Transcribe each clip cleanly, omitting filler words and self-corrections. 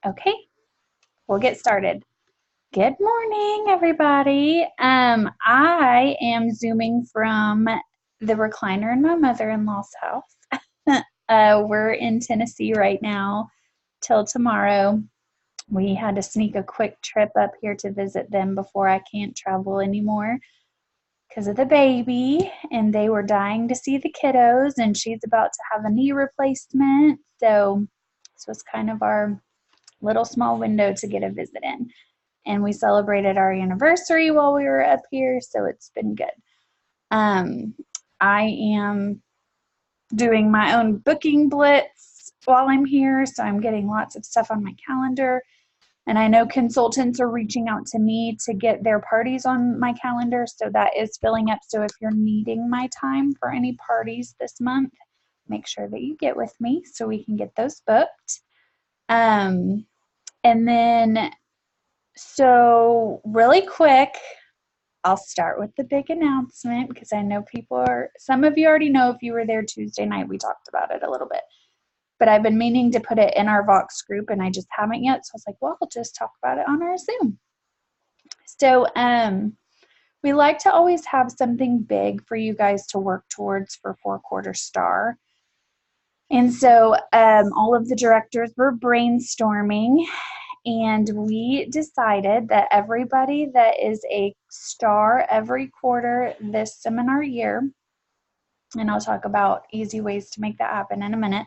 Okay, we'll get started. Good morning, everybody. I am zooming from the recliner in my mother-in-law's house. We're in Tennessee right now till tomorrow. We had to sneak a quick trip up here to visit them before I can't travel anymore because of the baby, and they were dying to see the kiddos, and she's about to have a knee replacement. So this was kind of our little small window to get a visit in. And we celebrated our anniversary while we were up here, so it's been good. Um, I am doing my own booking blitz while I'm here, so I'm getting lots of stuff on my calendar. And I know consultants are reaching out to me to get their parties on my calendar, so that is filling up. So if you're needing my time for any parties this month, make sure that you get with me so we can get those booked. And then, so really quick, I'll start with the big announcement because I know some of you already know if you were there Tuesday night, we talked about it a little bit. But I've been meaning to put it in our Vox group and I just haven't yet. So I was like, well, I'll just talk about it on our Zoom. So we like to always have something big for you guys to work towards for 4-quarter star. And so all of the directors were brainstorming, and we decided that everybody that is a star every quarter this seminar year, and I'll talk about easy ways to make that happen in a minute,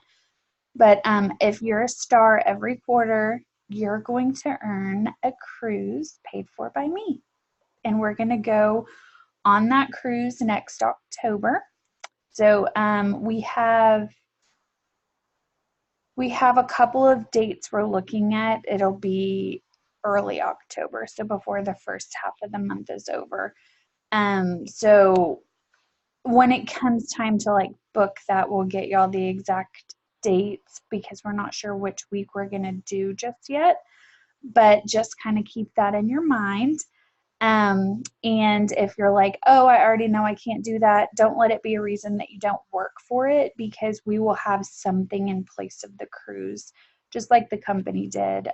but if you're a star every quarter, you're going to earn a cruise paid for by me. And we're going to go on that cruise next October. So we have a couple of dates we're looking at. It'll be early October, so before the first half of the month is over. So when it comes time to like book that, we'll get y'all the exact dates because we're not sure which week we're gonna do just yet, but just kind of keep that in your mind. And if you're like, oh, I already know I can't do that, don't let it be a reason that you don't work for it, because we will have something in place of the cruise, just like the company did.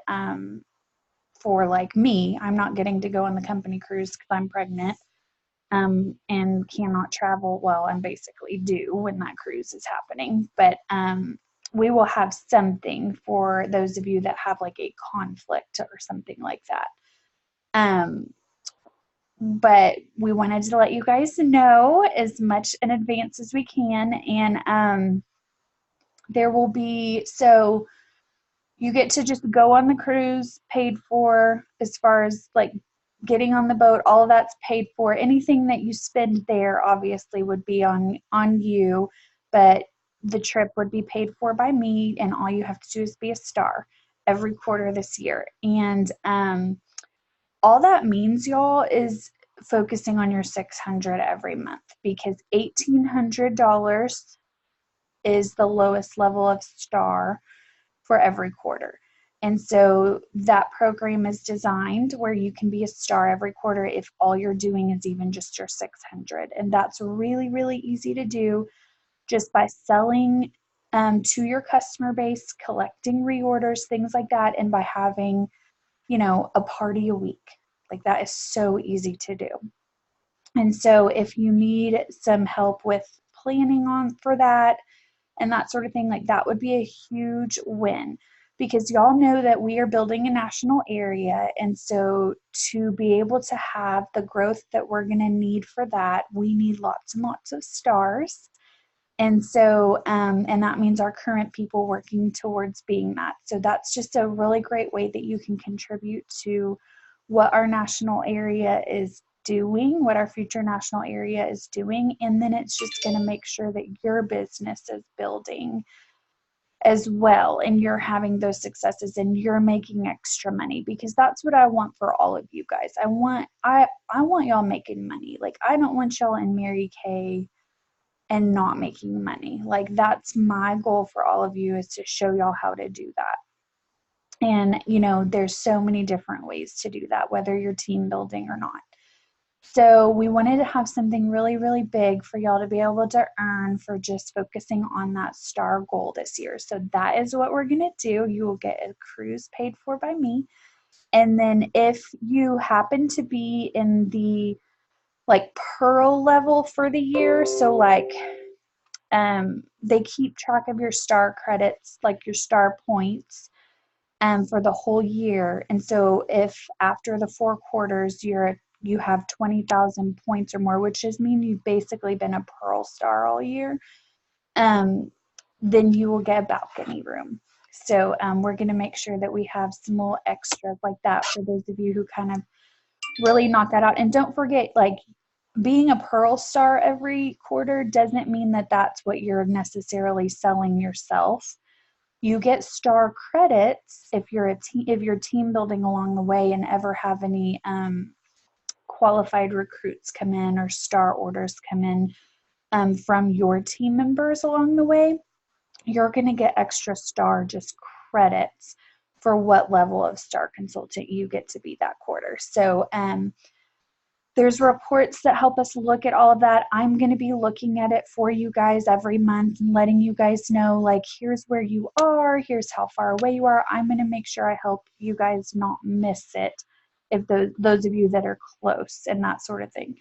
For like me, I'm not getting to go on the company cruise because I'm pregnant and cannot travel. Well, I'm basically due when that cruise is happening, but we will have something for those of you that have like a conflict or something like that. But we wanted to let you guys know as much in advance as we can. And there will be, so you get to just go on the cruise paid for, as far as like getting on the boat, all of that's paid for. Anything that you spend there obviously would be on you, but the trip would be paid for by me, and all you have to do is be a star every quarter this year. And all that means, y'all, is focusing on your $600 every month, because $1,800 is the lowest level of star for every quarter. And so that program is designed where you can be a star every quarter if all you're doing is even just your 600. And that's really, really easy to do just by selling to your customer base, collecting reorders, things like that, and by having, a party a week. Like, that is so easy to do. And so if you need some help with planning for that and that sort of thing, like, that would be a huge win, because y'all know that we are building a national area. And so to be able to have the growth that we're going to need for that, we need lots and lots of stars. And so, and that means our current people working towards being that. So that's just a really great way that you can contribute to what our national area is doing, what our future national area is doing. And then it's just going to make sure that your business is building as well, and you're having those successes and you're making extra money, because that's what I want for all of you guys. I want y'all making money. Like, I don't want y'all in Mary Kay and not making money. Like, that's my goal for all of you, is to show y'all how to do that. And there's so many different ways to do that, whether you're team building or not. So we wanted to have something really, really big for y'all to be able to earn for just focusing on that star goal this year. So that is what we're going to do. You will get a cruise paid for by me. And then if you happen to be in the like pearl level for the year, so like they keep track of your star credits, like your star points, for the whole year. And so if after the 4 quarters you have 20,000 points or more, which just means you've basically been a pearl star all year, then you will get a balcony room. So we're going to make sure that we have some little extras like that for those of you who kind of really knock that out. And don't forget, like, being a pearl star every quarter doesn't mean that that's what you're necessarily selling yourself. You get star credits if you're team building along the way and ever have any qualified recruits come in or star orders come in from your team members along the way. You're going to get extra star just credits for what level of star consultant you get to be that quarter. So there's reports that help us look at all of that. I'm going to be looking at it for you guys every month and letting you guys know, like, here's where you are, here's how far away you are. I'm going to make sure I help you guys not miss it, if those of you that are close and that sort of thing.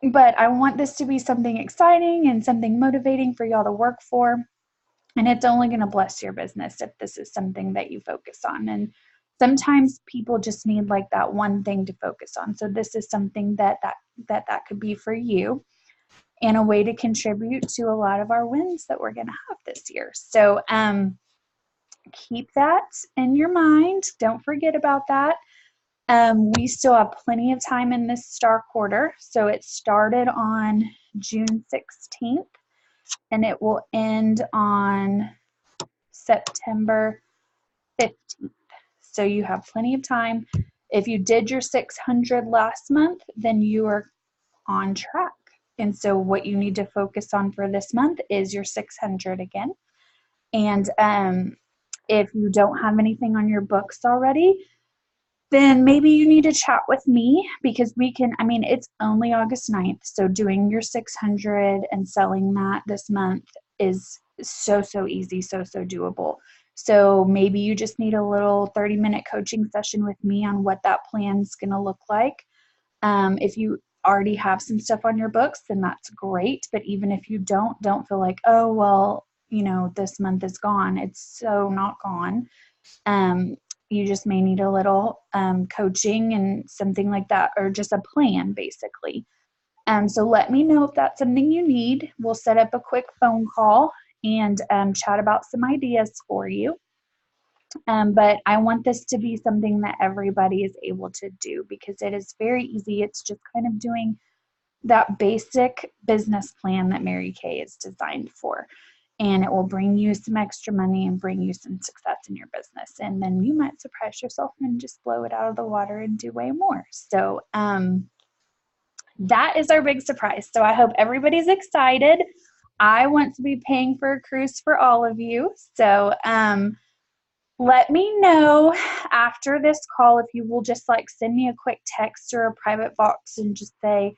But I want this to be something exciting and something motivating for y'all to work for. And it's only going to bless your business if this is something that you focus on. And sometimes people just need like that one thing to focus on. So this is something that could be for you, and a way to contribute to a lot of our wins that we're going to have this year. So keep that in your mind. Don't forget about that. We still have plenty of time in this star quarter. So it started on June 16th and it will end on September 15th. So you have plenty of time. If you did your 600 last month, then you are on track. And so what you need to focus on for this month is your 600 again. And if you don't have anything on your books already, then maybe you need to chat with me, because we can, I mean, it's only August 9th. So doing your 600 and selling that this month is so easy, so doable. So maybe you just need a little 30-minute coaching session with me on what that plan's going to look like. If you already have some stuff on your books, then that's great. But even if you don't feel like, oh, well, you know, this month is gone. It's so not gone. You just may need a little coaching and something like that, or just a plan, basically. So let me know if that's something you need. We'll set up a quick phone call and chat about some ideas for you. But I want this to be something that everybody is able to do, because it is very easy. It's just kind of doing that basic business plan that Mary Kay is designed for. And it will bring you some extra money and bring you some success in your business. And then you might surprise yourself and just blow it out of the water and do way more. So that is our big surprise. So I hope everybody's excited. I want to be paying for a cruise for all of you. So let me know after this call if you will just like send me a quick text or a private box and just say,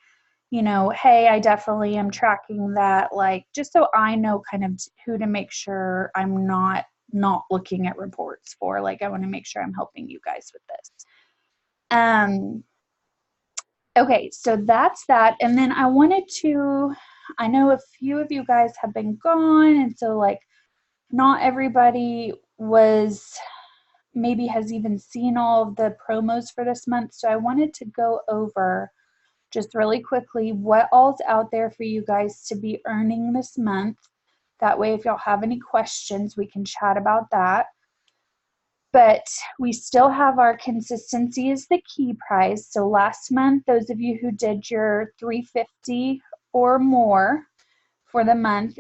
you know, hey, I definitely am tracking that, like, just so I know kind of who to make sure I'm not looking at reports for. Like, I want to make sure I'm helping you guys with this. Okay, so that's that. And then I know a few of you guys have been gone, and so like not everybody maybe has even seen all of the promos for this month. So I wanted to go over just really quickly what all's out there for you guys to be earning this month. That way, if y'all have any questions, we can chat about that. But we still have our consistency is the key prize. So last month, those of you who did your $350 or more for the month,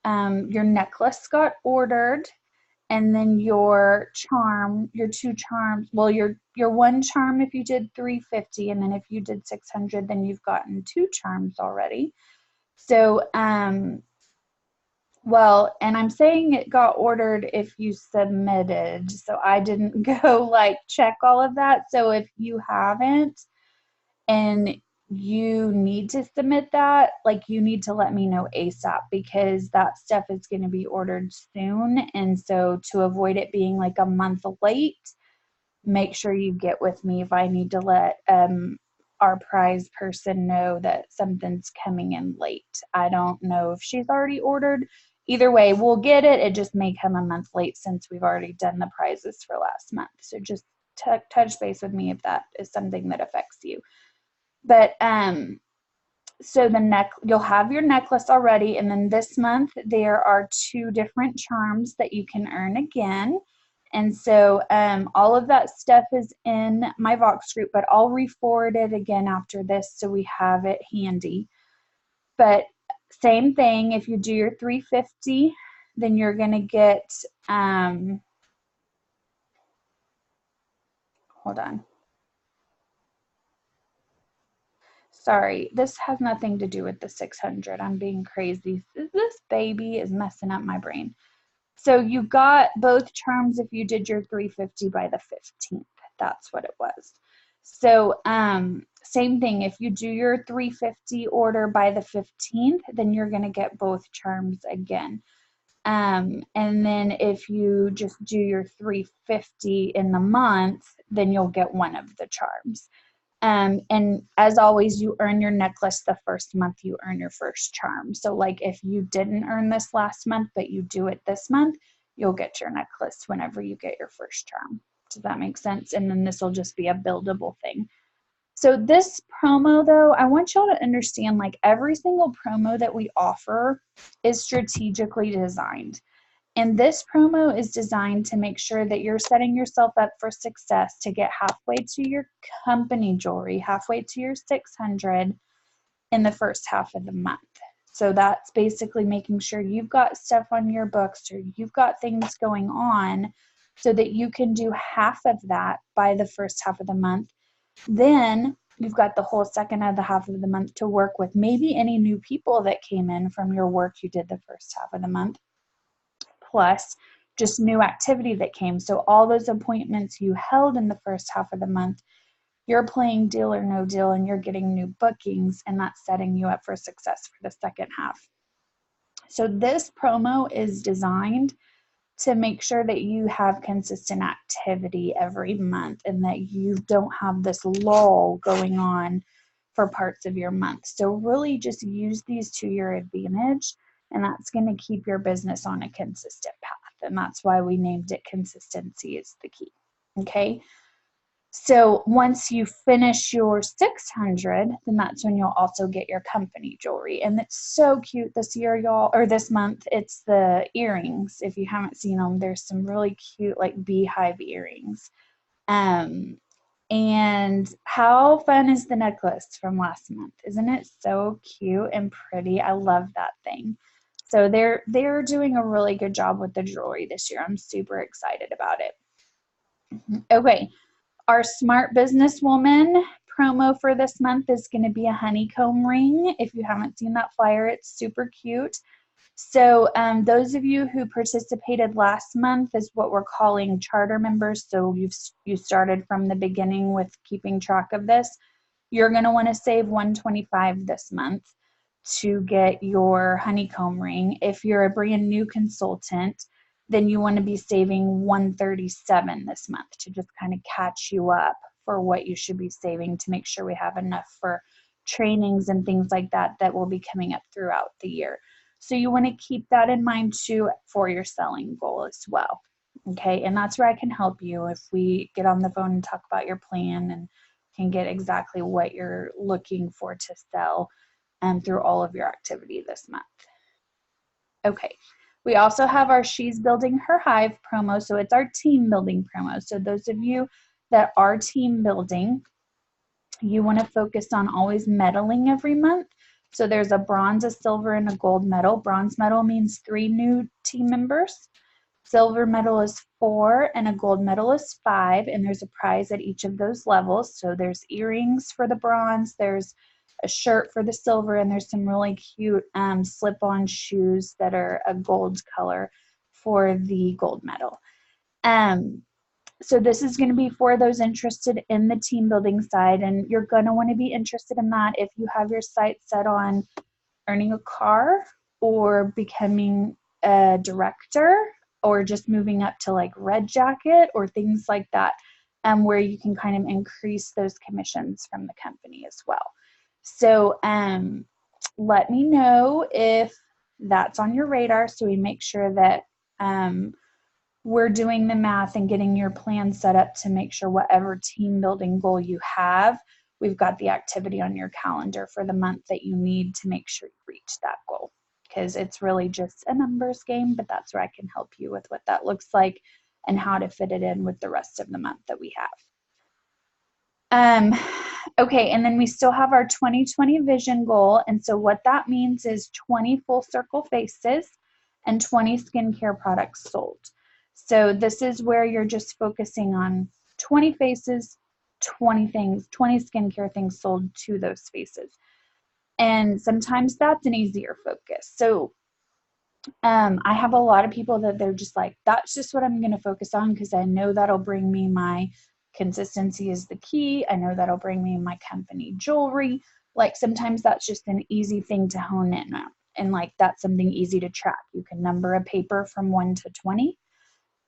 your necklace got ordered. And then your two charms, well, your one charm if you did $350, and then if you did $600, then you've gotten 2 charms already. So Well, and I'm saying it got ordered if you submitted. So I didn't go like check all of that. So if you haven't and you need to submit that, like you need to let me know ASAP because that stuff is going to be ordered soon. And so to avoid it being like a month late, make sure you get with me if I need to let our prize person know that something's coming in late. I don't know if she's already ordered. Either way, we'll get it. It just may come a month late since we've already done the prizes for last month. So just touch base with me if that is something that affects you. But so you'll have your necklace already, and then this month there are 2 different charms that you can earn again. And so all of that stuff is in my Vox group, but I'll re-forward it again after this so we have it handy. But same thing, if you do your 350, then you're going to get, hold on. Sorry, this has nothing to do with the 600. I'm being crazy. This baby is messing up my brain. So you got both charms if you did your 350 by the 15th. That's what it was. So same thing. If you do your 350 order by the 15th, then you're going to get both charms again. And then if you just do your 350 in the month, then you'll get one of the charms. And as always, you earn your necklace the first month you earn your first charm. So like if you didn't earn this last month, but you do it this month, you'll get your necklace whenever you get your first charm. Does that make sense? And then this will just be a buildable thing. So this promo though, I want y'all to understand like every single promo that we offer is strategically designed. And this promo is designed to make sure that you're setting yourself up for success to get halfway to your company jewelry, halfway to your 600 in the first half of the month. So that's basically making sure you've got stuff on your books or you've got things going on so that you can do half of that by the first half of the month. Then you've got the whole second of the half of the month to work with maybe any new people that came in from your work you did the first half of the month, plus just new activity that came. So all those appointments you held in the first half of the month, you're playing deal or no deal and you're getting new bookings, and that's setting you up for success for the second half. So this promo is designed to make sure that you have consistent activity every month and that you don't have this lull going on for parts of your month. So really just use these to your advantage, and that's going to keep your business on a consistent path. And that's why we named it consistency is the key. Okay. So once you finish your 600, then that's when you'll also get your company jewelry. And it's so cute this year, y'all, or this month. It's the earrings. If you haven't seen them, there's some really cute like beehive earrings. And how fun is the necklace from last month? Isn't it so cute and pretty? I love that thing. So they're doing a really good job with the jewelry this year. I'm super excited about it. Okay. Our Smart Businesswoman promo for this month is going to be a honeycomb ring. If you haven't seen that flyer, it's super cute. So those of you who participated last month is what we're calling charter members. So you started from the beginning with keeping track of this. You're going to want to save $125 this month to get your honeycomb ring. If you're a brand new consultant, then you want to be saving $137 this month to just kind of catch you up for what you should be saving to make sure we have enough for trainings and things like that that will be coming up throughout the year. So you want to keep that in mind too for your selling goal as well. Okay, and that's where I can help you if we get on the phone and talk about your plan and can get exactly what you're looking for to sell through all of your activity this month. Okay, we also have our She's Building Her Hive promo. So it's our team building promo. So those of you that are team building, you want to focus on always medaling every month. So there's a bronze, a silver, and a gold medal. Bronze medal means 3 new team members. Silver medal is 4 and a gold medal is 5, and there's a prize at each of those levels. So there's earrings for the bronze, there's a shirt for the silver, and there's some really cute slip-on shoes that are a gold color for the gold medal. So this is going to be for those interested in the team building side, and you're going to want to be interested in that if you have your sights set on earning a car or becoming a director or just moving up to like red jacket or things like that, where you can kind of increase those commissions from the company as well. So let me know if that's on your radar so we make sure that we're doing the math and getting your plan set up to make sure whatever team building goal you have, we've got the activity on your calendar for the month that you need to make sure you reach that goal. Because it's really just a numbers game, but that's where I can help you with what that looks like and how to fit it in with the rest of the month that we have. Okay, and then we still have our 2020 vision goal. And so what that means is 20 full circle faces and 20 skincare products sold. So this is where you're just focusing on 20 faces, 20 things, 20 skincare things sold to those faces. And sometimes that's an easier focus. So I have a lot of people that they're just like, that's just what I'm going to focus on because I know that'll bring me my consistency is the key. I know that'll bring me my company jewelry. Like sometimes that's just an easy thing to hone in on. And like that's something easy to track. You can number a paper from 1 to 20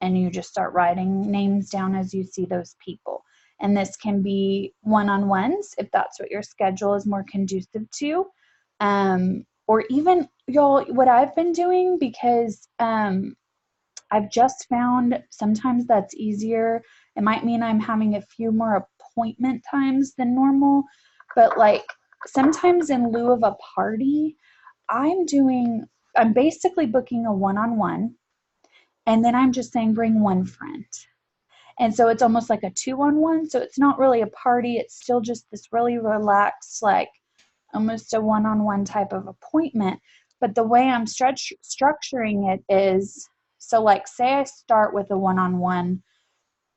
and you just start writing names down as you see those people. And this can be one-on-ones if that's what your schedule is more conducive to. Or even, y'all, what I've been doing, because I've just found sometimes that's easier. It might mean I'm having a few more appointment times than normal, but like sometimes in lieu of a party, I'm basically booking a one-on-one, and then I'm just saying bring one friend. And so it's almost like a 2-on-1. So it's not really a party. It's still just this really relaxed, like almost a one-on-one type of appointment. But the way I'm structuring it is, so like say I start with a one-on-one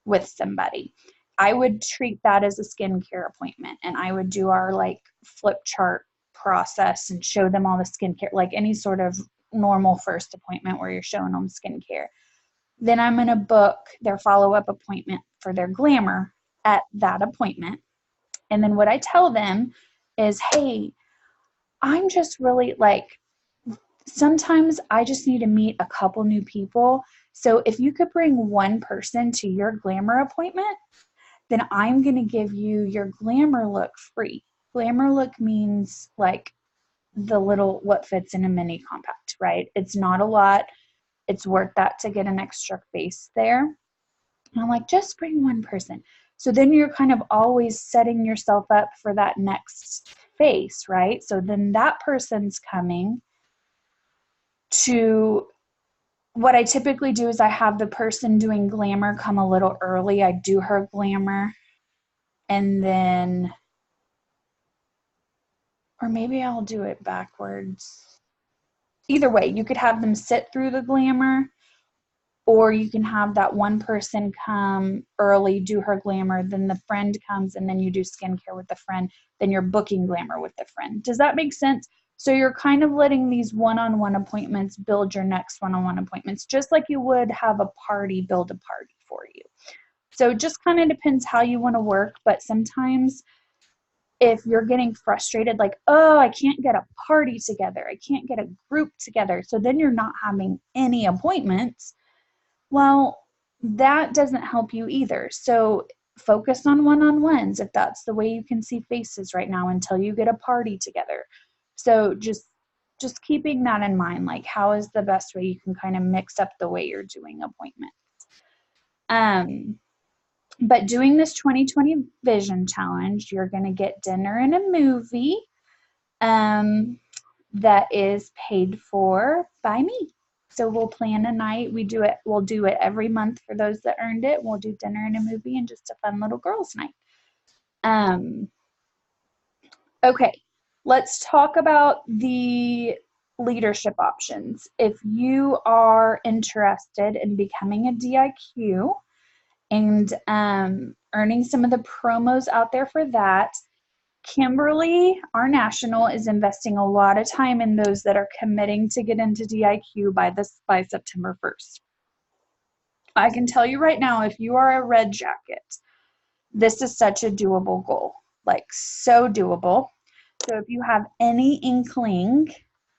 with somebody, I would treat that as a skincare appointment, and I would do our like flip chart process and show them all the skincare, like any sort of normal first appointment where you're showing them skincare. Then I'm going to book their follow-up appointment for their glamour at that appointment. And then what I tell them is, hey, I'm just really like, sometimes I just need to meet a couple new people. So if you could bring one person to your glamour appointment, then I'm going to give you your glamour look free. Glamour look means like the little, what fits in a mini compact, right? It's not a lot. It's worth that to get an extra face there. And I'm like, just bring one person. So then you're kind of always setting yourself up for that next face, right? So then that person's coming to, what I typically do is I have the person doing glamour come a little early. I do her glamour, and then, or maybe I'll do it backwards. Either way, you could have them sit through the glamour, or you can have that one person come early, do her glamour, then the friend comes, and then you do skincare with the friend, then you're booking glamour with the friend. Does that make sense? So you're kind of letting these one-on-one appointments build your next one-on-one appointments, just like you would have a party build a party for you. So it just kind of depends how you want to work, but sometimes if you're getting frustrated, like, oh, I can't get a party together, I can't get a group together, so then you're not having any appointments, well, that doesn't help you either. So focus on one-on-ones if that's the way you can see faces right now until you get a party together. So just keeping that in mind, like how is the best way you can kind of mix up the way you're doing appointments. But doing this 2020 vision challenge, you're going to get dinner and a movie that is paid for by me. So we'll plan a night. We'll do it every month for those that earned it. We'll do dinner and a movie and just a fun little girls' night. Okay, let's talk about the leadership options. If you are interested in becoming a DIQ and earning some of the promos out there for that, Kimberly, our national, is investing a lot of time in those that are committing to get into DIQ by September 1st. I can tell you right now, if you are a red jacket, this is such a doable goal, like so doable. So if you have any inkling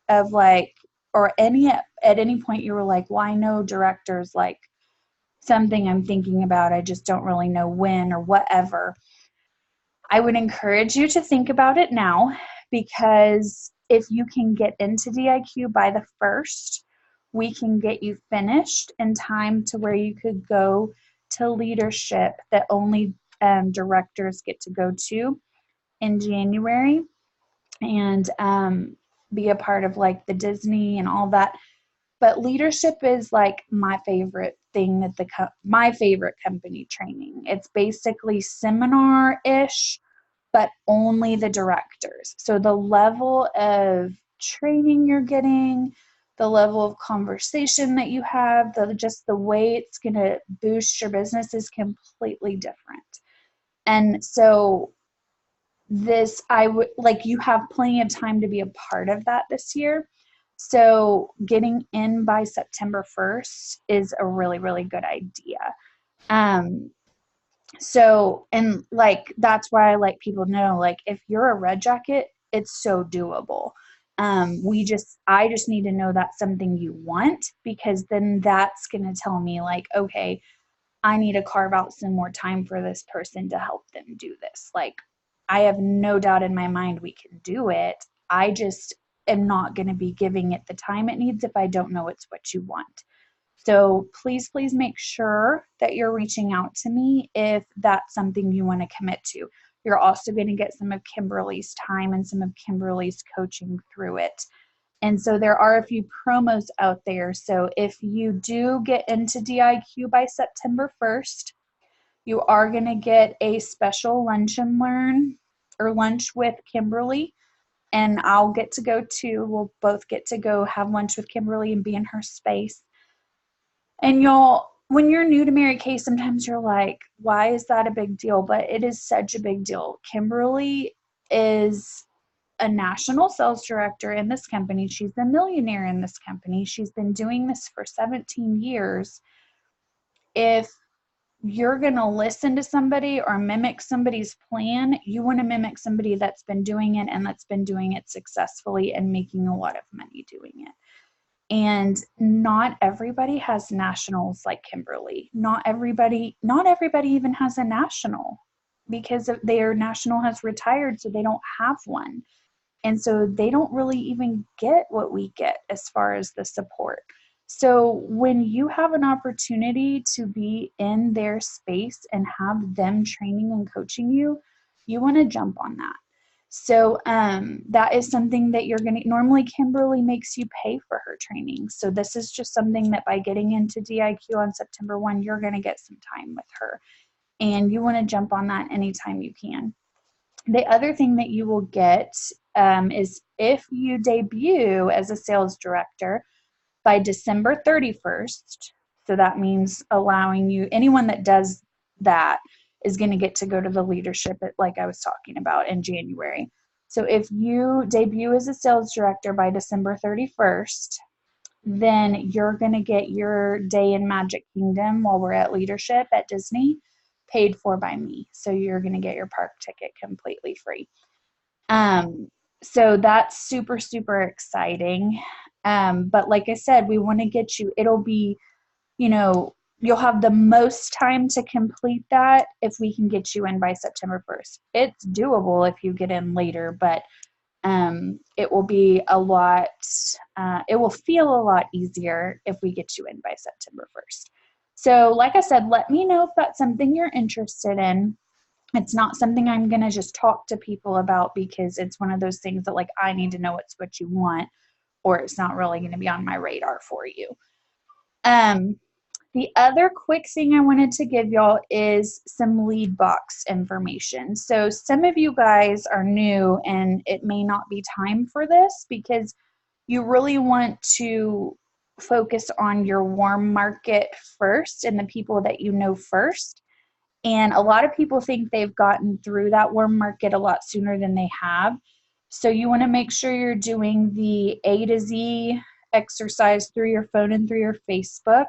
of like, or at any point you were like, well, I know directors like something I'm thinking about, I just don't really know when or whatever. I would encourage you to think about it now, because if you can get into DIQ by the 1st, we can get you finished in time to where you could go to leadership that only directors get to go to in January, and be a part of like the Disney and all that. But leadership is like my favorite thing that my favorite company training. It's basically seminar-ish, but only the directors. So the level of training you're getting, the level of conversation that you have, just the way it's going to boost your business is completely different. And so I would like, you have plenty of time to be a part of that this year. So getting in by September 1st is a really, really good idea. So, and like, that's why I like people to know, like, if you're a red jacket, it's so doable. I just need to know that's something you want, because then that's going to tell me like, okay, I need to carve out some more time for this person to help them do this. Like, I have no doubt in my mind we can do it. I just am not going to be giving it the time it needs if I don't know it's what you want. So please, please make sure that you're reaching out to me if that's something you want to commit to. You're also going to get some of Kimberly's time and some of Kimberly's coaching through it. And so there are a few promos out there. So if you do get into DIQ by September 1st, you are going to get a special lunch and learn, or lunch with Kimberly. And I'll get to go too. We'll both get to go have lunch with Kimberly and be in her space. And when you're new to Mary Kay, sometimes you're like, why is that a big deal? But it is such a big deal. Kimberly is a national sales director in this company. She's a millionaire in this company. She's been doing this for 17 years. If you're going to listen to somebody or mimic somebody's plan, you want to mimic somebody that's been doing it and that's been doing it successfully and making a lot of money doing it. And not everybody has nationals like Kimberly. Not everybody even has a national, because their national has retired, so they don't have one. And so they don't really even get what we get as far as the support. So when you have an opportunity to be in their space and have them training and coaching you, you want to jump on that. So that is something that you're going to, normally Kimberly makes you pay for her training. So this is just something that by getting into DIQ on September 1, you're going to get some time with her. And you want to jump on that anytime you can. The other thing that you will get is if you debut as a sales director by December 31st, so that means allowing you, anyone that does that is going to get to go to the leadership, like I was talking about, in January. So if you debut as a sales director by December 31st, then you're going to get your day in Magic Kingdom while we're at leadership at Disney paid for by me. So you're going to get your park ticket completely free. So that's super, super exciting. But like I said, we want to get you, it'll be, you'll have the most time to complete that if we can get you in by September 1st. It's doable if you get in later, but it will be it will feel a lot easier if we get you in by September 1st. So like I said, let me know if that's something you're interested in. It's not something I'm going to just talk to people about, because it's one of those things that like, I need to know it's what you want, or it's not really going to be on my radar for you. The other quick thing I wanted to give y'all is some lead box information. So some of you guys are new and it may not be time for this, because you really want to focus on your warm market first and the people that you know first. And a lot of people think they've gotten through that warm market a lot sooner than they have. So you want to make sure you're doing the A to Z exercise through your phone and through your Facebook.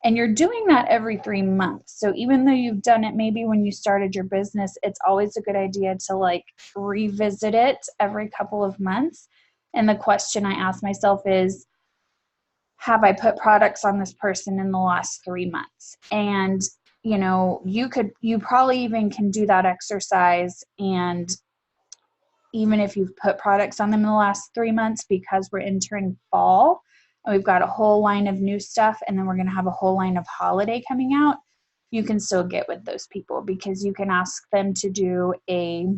And you're doing that every 3 months. So even though you've done it maybe when you started your business, it's always a good idea to like revisit it every couple of months. And the question I ask myself is, have I put products on this person in the last 3 months? And you know, you probably even can do that exercise, and even if you've put products on them in the last 3 months, because we're entering fall and we've got a whole line of new stuff, and then we're going to have a whole line of holiday coming out, you can still get with those people because you can ask them to do a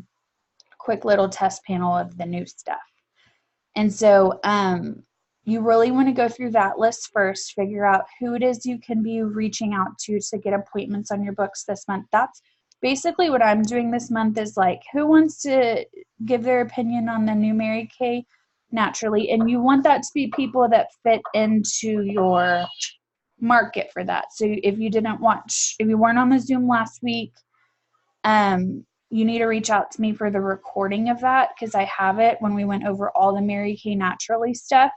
quick little test panel of the new stuff. And so you really want to go through that list first, figure out who it is you can be reaching out to get appointments on your books this month. That's basically what I'm doing this month, is like, who wants to give their opinion on the new Mary Kay naturally? And you want that to be people that fit into your market for that. So if you weren't on the Zoom last week, you need to reach out to me for the recording of that, because I have it when we went over all the Mary Kay naturally stuff.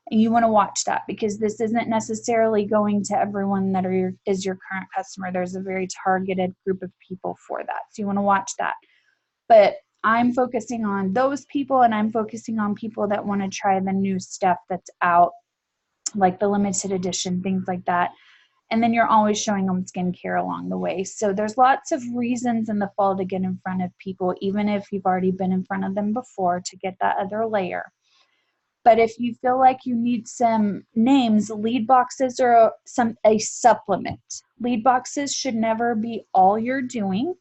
And you want to watch that, because this isn't necessarily going to everyone that is your current customer. There's a very targeted group of people for that. So you want to watch that. But I'm focusing on those people, and I'm focusing on people that want to try the new stuff that's out, like the limited edition, things like that. And then you're always showing them skincare along the way. So there's lots of reasons in the fall to get in front of people, even if you've already been in front of them before, to get that other layer. But if you feel like you need some names, lead boxes are a supplement. Lead boxes should never be all you're doing.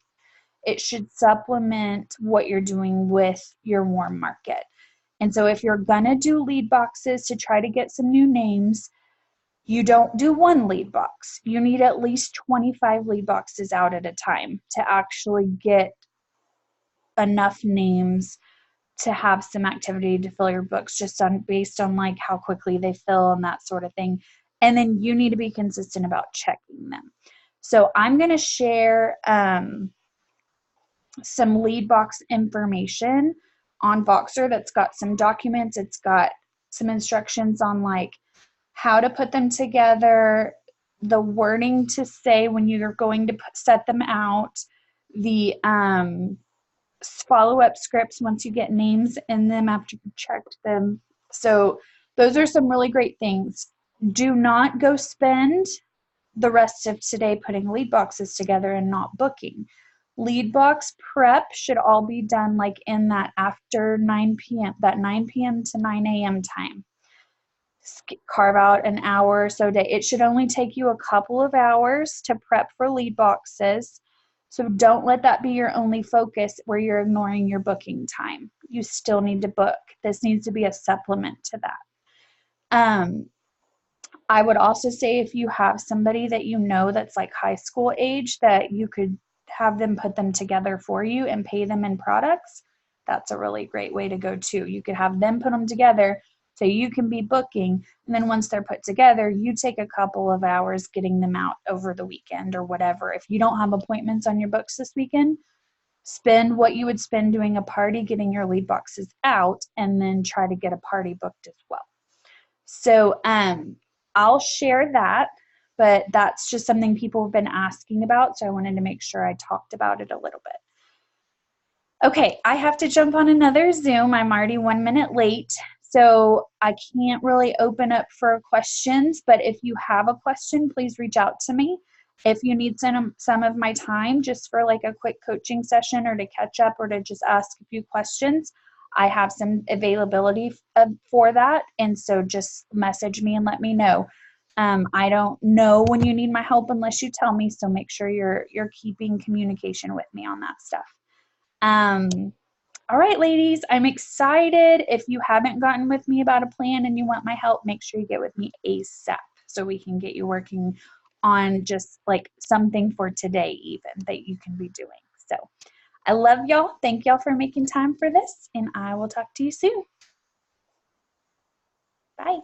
It should supplement what you're doing with your warm market. And so if you're gonna do lead boxes to try to get some new names, you don't do one lead box. You need at least 25 lead boxes out at a time to actually get enough names to have some activity to fill your books, just based on like how quickly they fill and that sort of thing. And then you need to be consistent about checking them. So I'm going to share some lead box information on Voxer that's got some documents. It's got some instructions on like how to put them together, the wording to say when you're going to set them out, the follow-up scripts once you get names in them after you've checked them. So those are some really great things. Do not go spend the rest of today putting lead boxes together and not booking. Lead box prep should all be done like in that after 9 p.m., that 9 p.m. to 9 a.m. time. Carve out an hour or so a day. It should only take you a couple of hours to prep for lead boxes. So don't let that be your only focus where you're ignoring your booking time. You still need to book. This needs to be a supplement to that. I would also say, if you have somebody that you know that's like high school age, that you could have them put them together for you and pay them in products, that's a really great way to go too. You could have them put them together so you can be booking, and then once they're put together, you take a couple of hours getting them out over the weekend or whatever. If you don't have appointments on your books this weekend, spend what you would spend doing a party getting your lead boxes out, and then try to get a party booked as well. So I'll share that, but that's just something people have been asking about, so I wanted to make sure I talked about it a little bit. Okay, I have to jump on another Zoom. I'm already 1 minute late, so I can't really open up for questions, but if you have a question, please reach out to me. If you need some of my time just for like a quick coaching session, or to catch up, or to just ask a few questions, I have some availability for that, and so just message me and let me know. I don't know when you need my help unless you tell me, so make sure you're keeping communication with me on that stuff. All right, ladies, I'm excited. If you haven't gotten with me about a plan and you want my help, make sure you get with me ASAP so we can get you working on just like something for today even that you can be doing. So I love y'all. Thank y'all for making time for this, and I will talk to you soon. Bye.